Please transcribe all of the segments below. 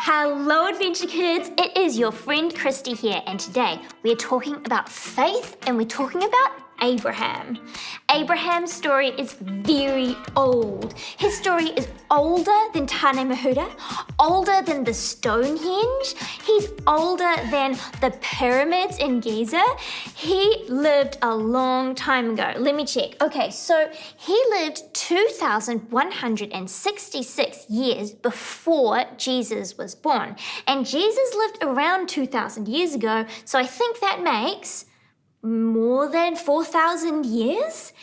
Hello, Adventure Kids! It is your friend Christy here, and today we are talking about faith and we're talking about Abraham. Abraham's story is very old. His story is older than Tāne Mahuta, older than the Stonehenge. He's older than the pyramids in Giza. He lived a long time ago. Let me check. Okay, so he lived 2,166 years before Jesus was born. And Jesus lived around 2,000 years ago, so I think that makes more than 4,000 years?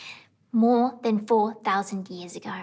More than 4,000 years ago.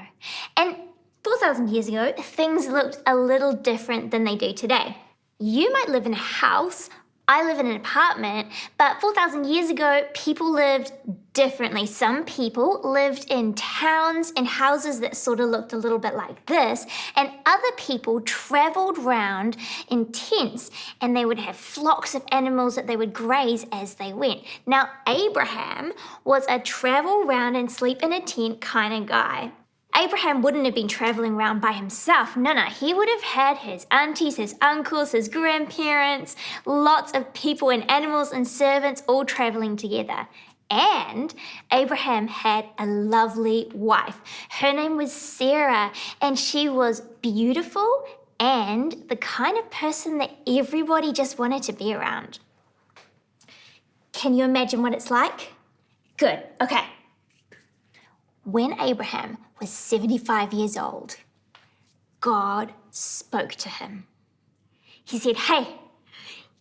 And 4,000 years ago, things looked a little different than they do today. You might live in a house, I live in an apartment, but 4,000 years ago, people lived differently. Some people lived in towns and houses that sort of looked a little bit like this, and other people traveled around in tents, and they would have flocks of animals that they would graze as they went. Now, Abraham was a travel around and sleep in a tent kind of guy. Abraham wouldn't have been traveling around by himself. No, he would have had his aunties, his uncles, his grandparents, lots of people and animals and servants all traveling together. And Abraham had a lovely wife. Her name was Sarah, and she was beautiful and the kind of person that everybody just wanted to be around. Can you imagine what it's like? Good, okay. When Abraham was 75 years old, God spoke to him. He said, "Hey,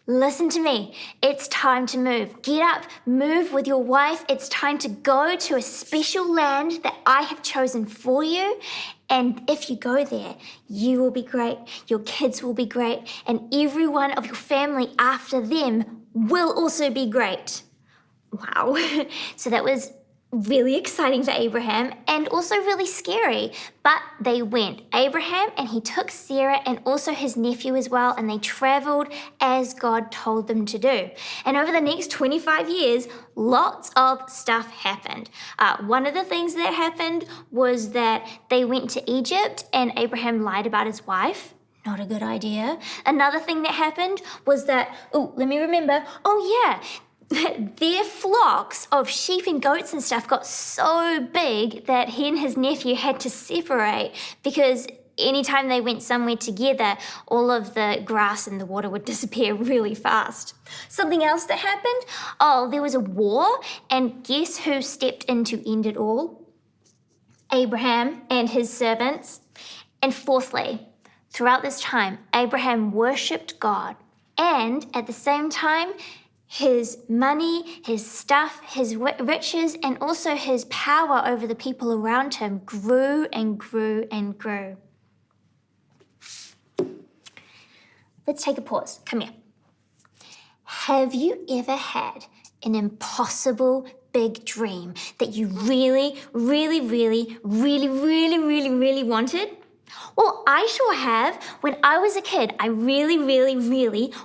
listen to me. It's time to move. Get up, move with your wife. It's time to go to a special land that I have chosen for you. And if you go there, you will be great, your kids will be great, and everyone of your family after them will also be great." Wow. So that was really exciting for Abraham and also really scary. But they went. Abraham, and he took Sarah and also his nephew as well, and they traveled as God told them to do. And over the next 25 years, lots of stuff happened. One of the things that happened was that they went to Egypt and Abraham lied about his wife. Not a good idea. Another thing that happened was that, their flocks of sheep and goats and stuff got so big that he and his nephew had to separate because anytime they went somewhere together, all of the grass and the water would disappear really fast. Something else that happened, there was a war, and guess who stepped in to end it all? Abraham and his servants. And fourthly, throughout this time, Abraham worshipped God, and at the same time, his money, his stuff, his riches, and also his power over the people around him grew and grew and grew. Let's take a pause. Come here. Have you ever had an impossible big dream that you really wanted? Well, I sure have. When I was a kid, I really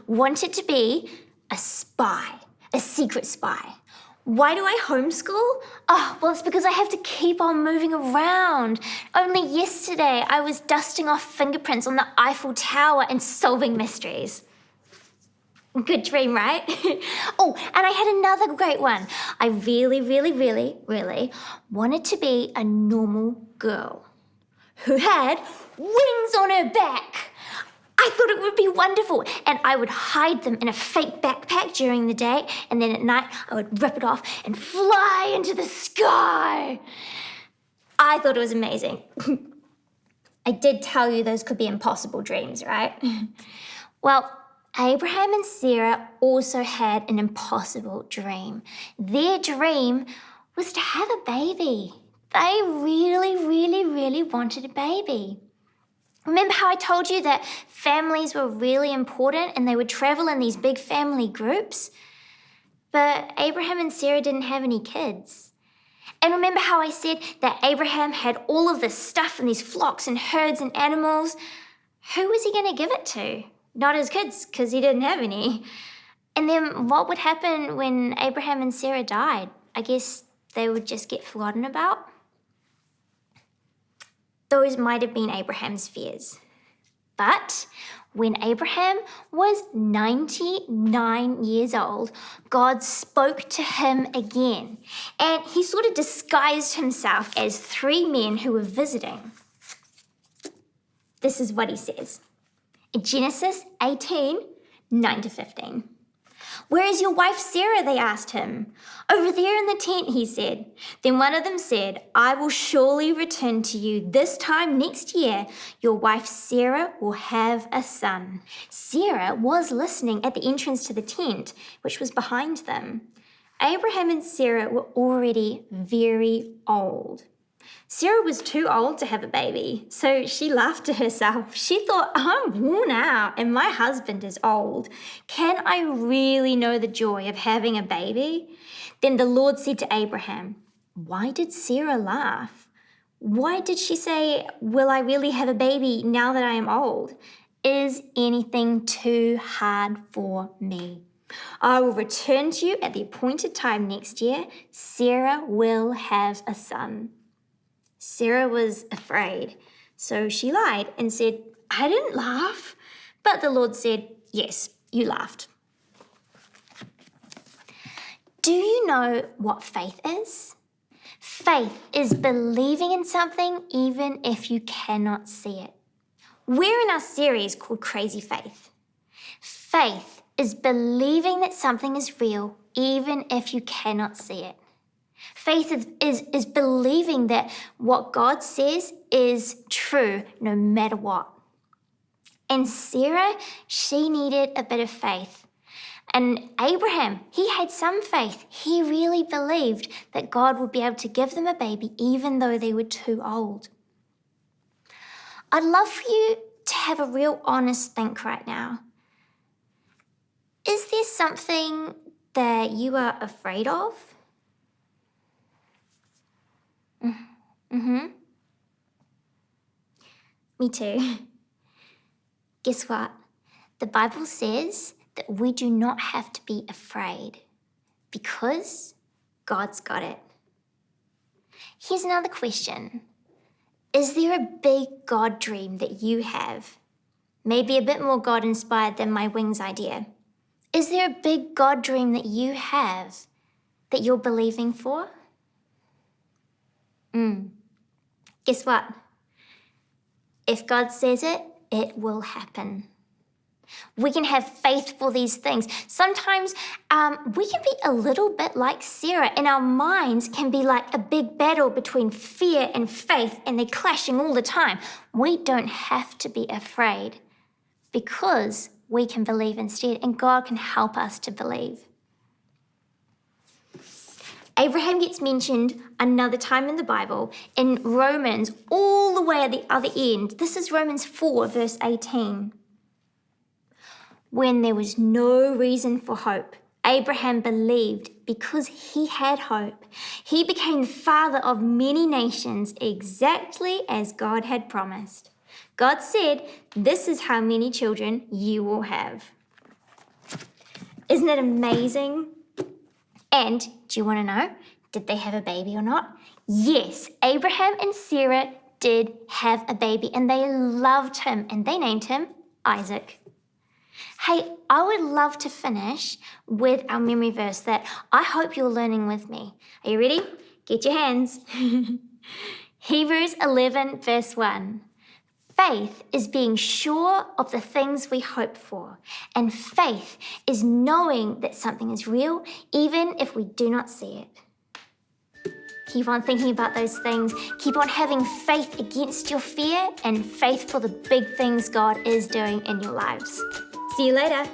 wanted to be a spy, a secret spy. Why do I homeschool? Well, it's because I have to keep on moving around. Only yesterday, I was dusting off fingerprints on the Eiffel Tower and solving mysteries. Good dream, right? And I had another great one. I really wanted to be a normal girl who had wings on her back. I thought it would be wonderful, and I would hide them in a fake backpack during the day, and then at night I would rip it off and fly into the sky. I thought it was amazing. I did tell you those could be impossible dreams, right? Well, Abraham and Sarah also had an impossible dream. Their dream was to have a baby. They really wanted a baby. Remember how I told you that families were really important and they would travel in these big family groups? But Abraham and Sarah didn't have any kids. And remember how I said that Abraham had all of this stuff and these flocks and herds and animals? Who was he going to give it to? Not his kids, because he didn't have any. And then what would happen when Abraham and Sarah died? I guess they would just get forgotten about. Those might have been Abraham's fears. But when Abraham was 99 years old, God spoke to him again, and he sort of disguised himself as three men who were visiting. This is what he says in Genesis 18, 9-15. "Where is your wife Sarah?" they asked him. "Over there in the tent," he said. Then one of them said, "I will surely return to you this time next year. Your wife Sarah will have a son." Sarah was listening at the entrance to the tent, which was behind them. Abraham and Sarah were already very old. Sarah was too old to have a baby, so she laughed to herself. She thought, "I'm worn out and my husband is old. Can I really know the joy of having a baby?" Then the Lord said to Abraham, "Why did Sarah laugh? Why did she say, 'Will I really have a baby now that I am old?' Is anything too hard for me? I will return to you at the appointed time next year. Sarah will have a son." Sarah was afraid, so she lied and said, "I didn't laugh." But the Lord said, "Yes, you laughed." Do you know what faith is? Faith is believing in something even if you cannot see it. We're in our series called Crazy Faith. Faith is believing that something is real even if you cannot see it. Faith is believing that what God says is true no matter what. And Sarah, she needed a bit of faith. And Abraham, he had some faith. He really believed that God would be able to give them a baby even though they were too old. I'd love for you to have a real honest think right now. Is there something that you are afraid of? Me too. Guess what? The Bible says that we do not have to be afraid because God's got it. Here's another question. Is there a big God dream that you have? Maybe a bit more God-inspired than my wings idea. Is there a big God dream that you have that you're believing for? Guess what? If God says it, it will happen. We can have faith for these things. Sometimes we can be a little bit like Sarah, and our minds can be like a big battle between fear and faith, and they're clashing all the time. We don't have to be afraid because we can believe instead, and God can help us to believe. Abraham gets mentioned another time in the Bible in Romans, all the way at the other end. This is Romans 4, verse 18. When there was no reason for hope, Abraham believed because he had hope. He became the father of many nations, exactly as God had promised. God said, "This is how many children you will have." Isn't it amazing? And do you want to know, did they have a baby or not? Yes, Abraham and Sarah did have a baby, and they loved him, and they named him Isaac. Hey, I would love to finish with our memory verse that I hope you're learning with me. Are you ready? Get your hands. Hebrews 11, verse 1. Faith is being sure of the things we hope for, and faith is knowing that something is real even if we do not see it. Keep on thinking about those things. Keep on having faith against your fear and faith for the big things God is doing in your lives. See you later.